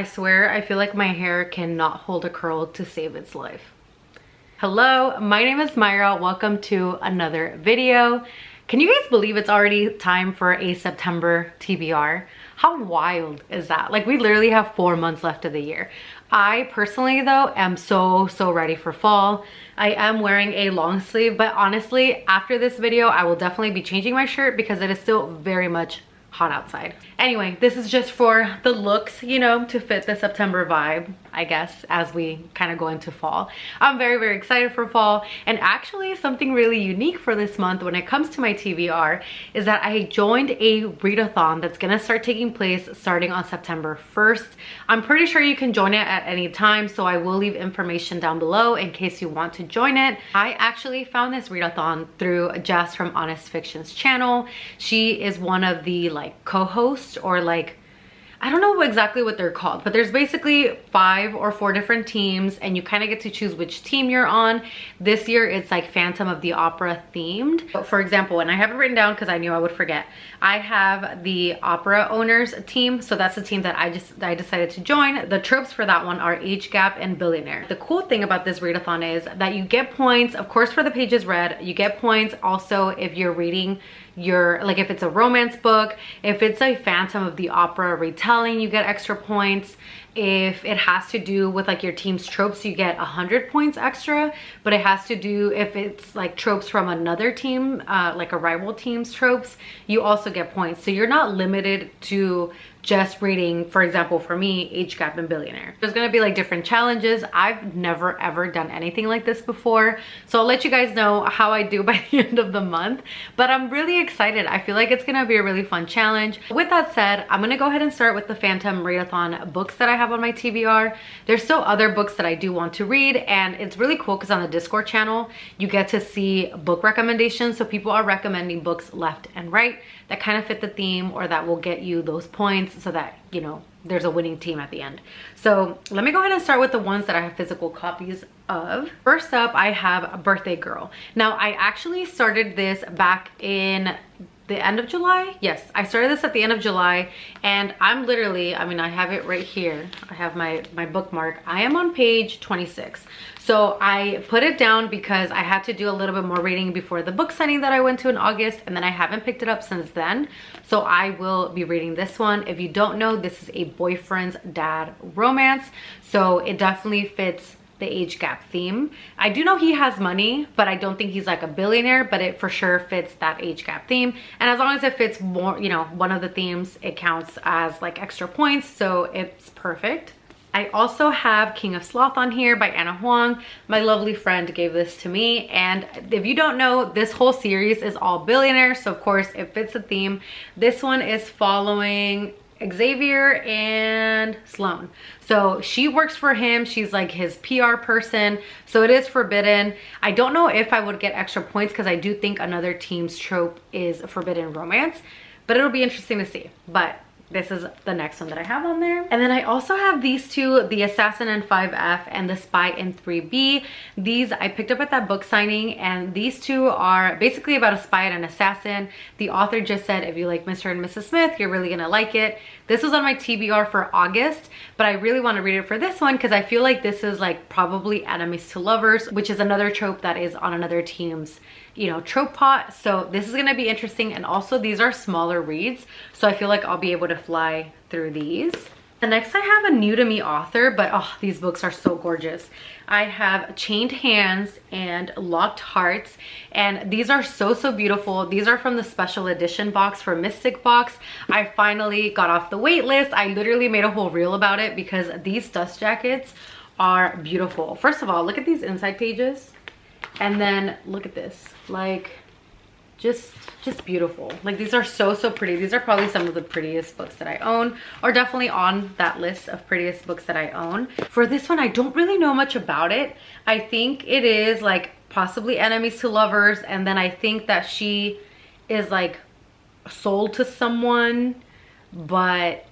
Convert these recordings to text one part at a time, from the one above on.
I swear, I feel like my hair cannot hold a curl to save its life. Hello, my name is Myra. Welcome to another video. Can you guys believe it's already time for a September TBR? How wild is that? Like, we literally have 4 months left of the year. I personally though am so ready for fall. I am wearing a long sleeve, but honestly, after this video, I will definitely be changing my shirt because it is still very much hot outside. Anyway, this is just for the looks, you know, to fit the September vibe, I guess, as we kind of go into fall. I'm very excited for fall, and actually something really unique for this month when it comes to my TBR is that I joined a readathon that's gonna start taking place starting on September 1st. I'm pretty sure you can join it at any time, so I will leave information down below in case you want to join it. I actually found this readathon through Jess from Honest Fiction's channel. She is one of the like co-hosts, or like, I don't know exactly what they're called, but there's basically 5 or 4 different teams and you kind of get to choose which team you're on. This year it's like Phantom of the Opera themed. But for example, and I have it written down because I knew I would forget, I have the opera owners team, so that's the team that I decided to join. The tropes for that one are age gap and billionaire. The cool thing about this readathon is that you get points, of course, for the pages read. You get points also if you're reading your, like, if it's a romance book, if it's a Phantom of the Opera retelling, you get extra points. If it has to do with like your team's tropes, you get 100 points extra. But it has to do, if it's like tropes from another team, like a rival team's tropes, you also get points. So you're not limited to just reading, for example, for me, age gap and billionaire. There's gonna be like different challenges. I've never ever done anything like this before, so I'll let you guys know how I do by the end of the month. But I'm really excited. I feel like it's gonna be a really fun challenge. With that said, I'm gonna go ahead and start with the Phantom readathon books that I have on my TBR. There's still other books that I do want to read, and it's really cool because on the Discord channel you get to see book recommendations. So people are recommending books left and right that kind of fit the theme or that will get you those points, so that, you know, there's a winning team at the end. So let me go ahead and start with the ones that I have physical copies of. First up, I have Birthday Girl. Now, I actually started this back in the end of July. Yes, I started this at the end of July, and I'm literally, I mean, I have it right here. I have my bookmark. I am on page 26. So I put it down because I had to do a little bit more reading before the book signing that I went to in August, and then I haven't picked it up since then. So I will be reading this one. If you don't know, this is a boyfriend's dad romance. So it definitely fits the age gap theme. I do know he has money, but I don't think he's like a billionaire, but it for sure fits that age gap theme. And as long as it fits more, you know, one of the themes, it counts as like extra points, so it's perfect. I also have King of Sloth on here by Anna Huang. My lovely friend gave this to me, and if you don't know, this whole series is all billionaires, so of course it fits the theme. This one is following Xavier and Sloan. So she works for him. She's like his PR person. So it is forbidden. I don't know if I would get extra points because I do think another team's trope is forbidden romance, but it'll be interesting to see. But this is the next one that I have on there. And then I also have these two, The Assassin in 5F and The Spy in 3B. These I picked up at that book signing, and these two are basically about a spy and an assassin. The author just said, if you like Mr. and Mrs. Smith, you're really gonna like it. This was on my TBR for August, but I really want to read it for this one because I feel like this is like probably enemies to lovers, which is another trope that is on another team's, you know, trope pot. So this is gonna be interesting, and also these are smaller reads, so I feel like I'll be able to fly through these. The next, I have a new to me author, but oh, these books are so gorgeous. I have Chained Hands and Locked Hearts, and these are so beautiful. These are from the special edition box for Mystic Box. I finally got off the wait list. I literally made a whole reel about it because these dust jackets are beautiful. First of all, look at these inside pages, and then look at this, like just beautiful. Like, these are so pretty. These are probably some of the prettiest books that I own, or definitely on that list of prettiest books that I own. For this one, I don't really know much about it. I think it is like possibly enemies to lovers, and then I think that she is like sold to someone, but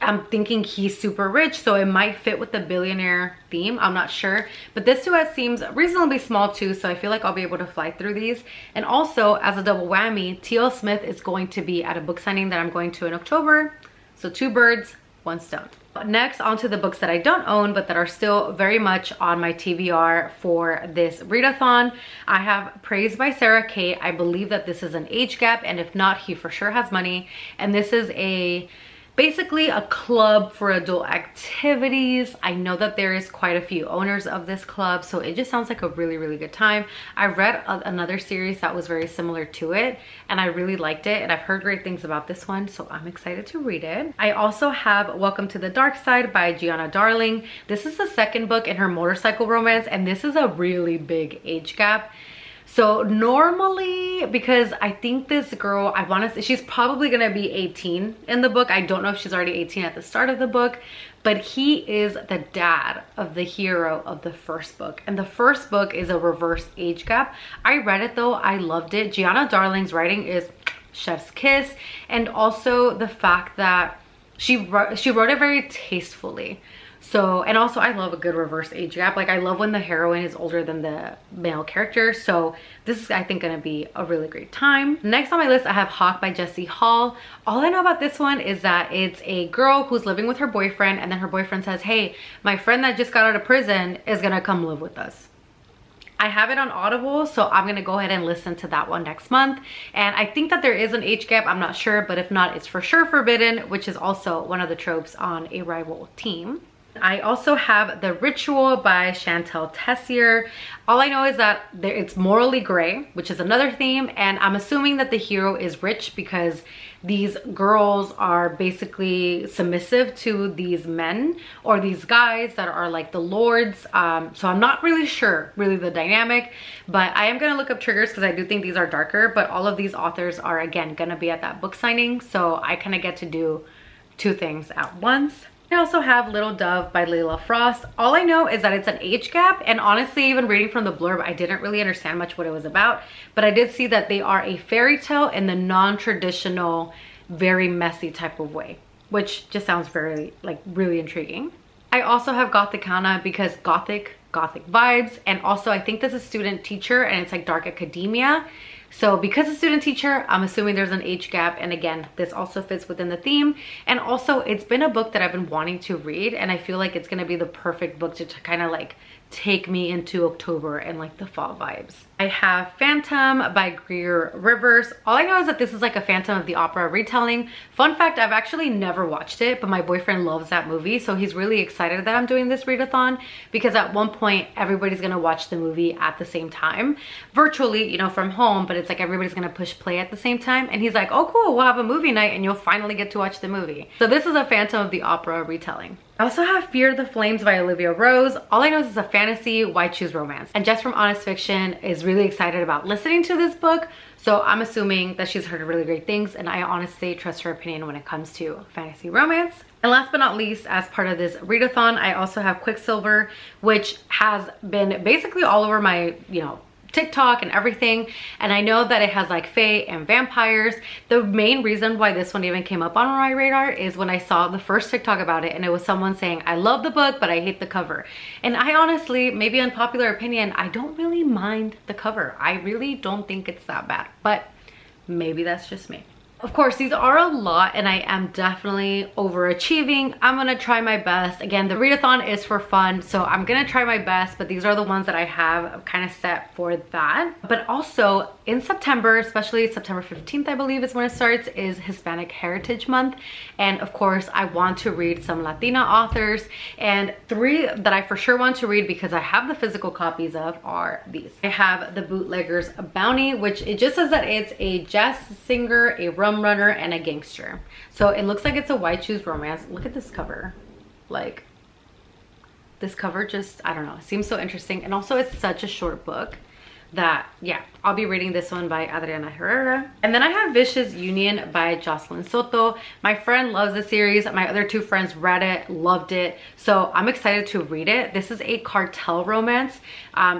I'm thinking he's super rich, so it might fit with the billionaire theme. I'm not sure, but this duet seems reasonably small too, so I feel like I'll be able to fly through these. And also, as a double whammy, T.L. Smith is going to be at a book signing that I'm going to in October, so 2 birds, 1 stone. Next, onto the books that I don't own but that are still very much on my TBR for this readathon. I have Praise by Sarah Kate. I believe that this is an age gap, and if not, he for sure has money. And this is basically a club for adult activities. I know that there is quite a few owners of this club, so it just sounds like a really, really good time. I read another series that was very similar to it, and I really liked it, and I've heard great things about this one, so I'm excited to read it. I also have Welcome to the Dark Side by Gianna Darling. This is the second book in her motorcycle romance, and this is a really big age gap. So normally, because I think this girl, I want to say she's probably going to be 18 in the book. I don't know if she's already 18 at the start of the book, but he is the dad of the hero of the first book. And the first book is a reverse age gap. I read it though. I loved it. Gianna Darling's writing is chef's kiss. And also the fact that she wrote it very tastefully. So, and also I love a good reverse age gap. Like I love when the heroine is older than the male character. So this is, I think, gonna be a really great time. Next on my list, I have Hawk by Jessie Hall. All I know about this one is that it's a girl who's living with her boyfriend, and then her boyfriend says, hey, my friend that just got out of prison is gonna come live with us. I have it on Audible, so I'm gonna go ahead and listen to that one next month. And I think that there is an age gap, I'm not sure, but if not, it's for sure forbidden, which is also one of the tropes on a rival team. I also have The Ritual by Chantel Tessier. All I know is that it's morally gray, which is another theme, and I'm assuming that the hero is rich because these girls are basically submissive to these men or these guys that are like the lords. So I'm not really sure really the dynamic, but I am gonna look up triggers because I do think these are darker, but all of these authors are again gonna be at that book signing, so I kind of get to do two things at once. I also have Little Dove by Layla Frost. All I know is that it's an age gap, and honestly, even reading from the blurb, I didn't really understand much what it was about, but I did see that they are a fairy tale in the non-traditional, very messy type of way, which just sounds very, like, really intriguing. I also have Gothicana because gothic vibes, and also I think this is student teacher and it's like dark academia. So because a student teacher, I'm assuming there's an age gap, and again, this also fits within the theme. And also it's been a book that I've been wanting to read, and I feel like it's gonna be the perfect book to kind of like take me into October and like the fall vibes. I have Phantom by Greer Rivers. All I know is that this is like a Phantom of the Opera retelling. Fun fact, I've actually never watched it, but my boyfriend loves that movie, so he's really excited that I'm doing this readathon because at one point everybody's gonna watch the movie at the same time, virtually, you know, from home, but it's like everybody's gonna push play at the same time, and he's like, oh cool, we'll have a movie night and you'll finally get to watch the movie. So this is a Phantom of the Opera retelling. I also have Fear the Flames by Olivia Rose. All I know is it's a fantasy, why choose romance? And Jess from Honest Fiction is really excited about listening to this book, so I'm assuming that she's heard really great things, and I honestly trust her opinion when it comes to fantasy romance. And last but not least, as part of this readathon, I also have Quicksilver, which has been basically all over my, you know, TikTok and everything, and I know that it has like fae and vampires. The main reason why this one even came up on my radar is when I saw the first TikTok about it, and it was someone saying, I love the book but I hate the cover. And I honestly, maybe unpopular opinion, I don't really mind the cover. I really don't think it's that bad, but maybe that's just me. Of course, these are a lot, and I am definitely overachieving. I'm gonna try my best. Again, the readathon is for fun, so I'm gonna try my best, but these are the ones that I have kind of set for that. But also in September, especially September 15th, I believe is when it starts, is Hispanic Heritage Month. And of course, I want to read some Latina authors, and three that I for sure want to read because I have the physical copies of are these. I have The Bootlegger's Bounty, which it just says that it's a jazz singer, a rum runner, and a gangster. So it looks like it's a why choose romance. Look at this cover. Like, this cover just, I don't know, seems so interesting. And also it's such a short book that, yeah, I'll be reading this one by Adriana Herrera. And then I have Vicious Union by Jocelyn Soto. My friend loves the series. My other two friends read it, loved it. So I'm excited to read it. This is a cartel romance.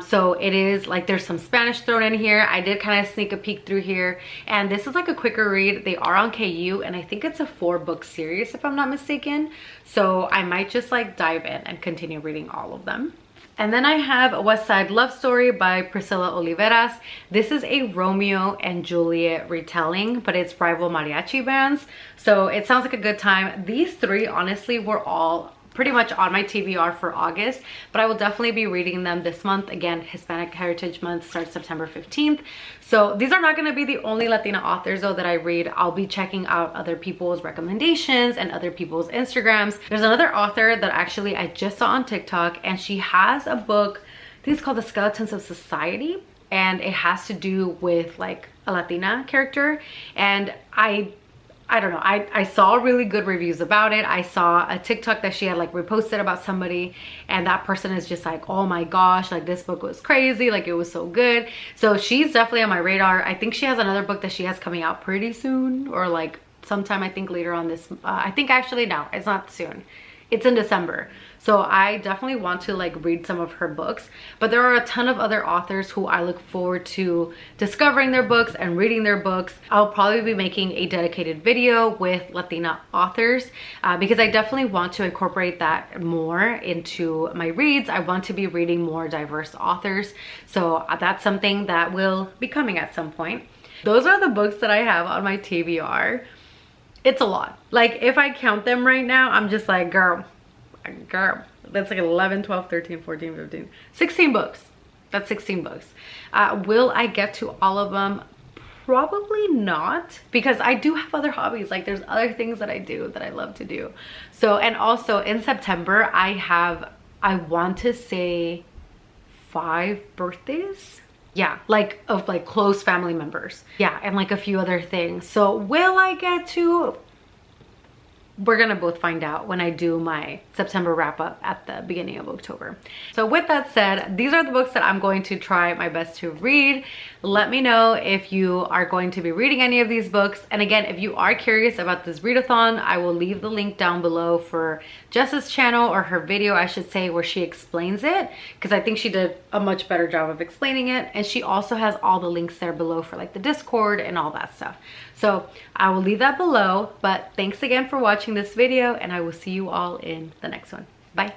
So it is like there's some Spanish thrown in here. I did kind of sneak a peek through here. And this is like a quicker read. They are on KU, and I think it's a 4-book series if I'm not mistaken. So I might just like dive in and continue reading all of them. And then I have a West Side Love Story by Priscilla Oliveras. This is a Romeo and Juliet retelling, but it's rival mariachi bands. So it sounds like a good time. These three honestly were all pretty much on my TBR for August, but I will definitely be reading them this month. Again, Hispanic Heritage Month starts September 15th. So these are not going to be the only Latina authors though that I read. I'll be checking out other people's recommendations and other people's Instagrams. There's another author that actually I just saw on TikTok, and she has a book, I think it's called The Skeletons of Society, and it has to do with like a Latina character. And I don't know, I saw really good reviews about it. I saw a TikTok that she had like reposted about somebody, and that person is just like, oh my gosh, like this book was crazy, like it was so good. So she's definitely on my radar. I think she has another book that she has coming out pretty soon, or like sometime I think later on this, I think actually no, it's not soon. It's in December. So I definitely want to like read some of her books, but there are a ton of other authors who I look forward to discovering their books and reading their books. I'll probably be making a dedicated video with Latina authors because I definitely want to incorporate that more into my reads. I want to be reading more diverse authors. So that's something that will be coming at some point. Those are the books that I have on my TBR. It's a lot. Like if I count them right now, I'm just like, girl, that's like 11, 12, 13, 14, 15, 16 books. That's 16 books. Will I get to all of them? Probably not, because I do have other hobbies. Like there's other things that I do that I love to do. So, and also in September, I want to say 5 birthdays. Yeah, like of like close family members. Yeah, and like a few other things. So will I get to? We're gonna both find out when I do my September wrap up at the beginning of October. So with that said, these are the books that I'm going to try my best to read. Let me know if you are going to be reading any of these books. And again, if you are curious about this readathon, I will leave the link down below for Jess's channel, or her video I should say, where she explains it, because I think she did a much better job of explaining it. And she also has all the links there below for like the Discord and all that stuff. So I will leave that below, but thanks again for watching this video, and I will see you all in the next one. Bye.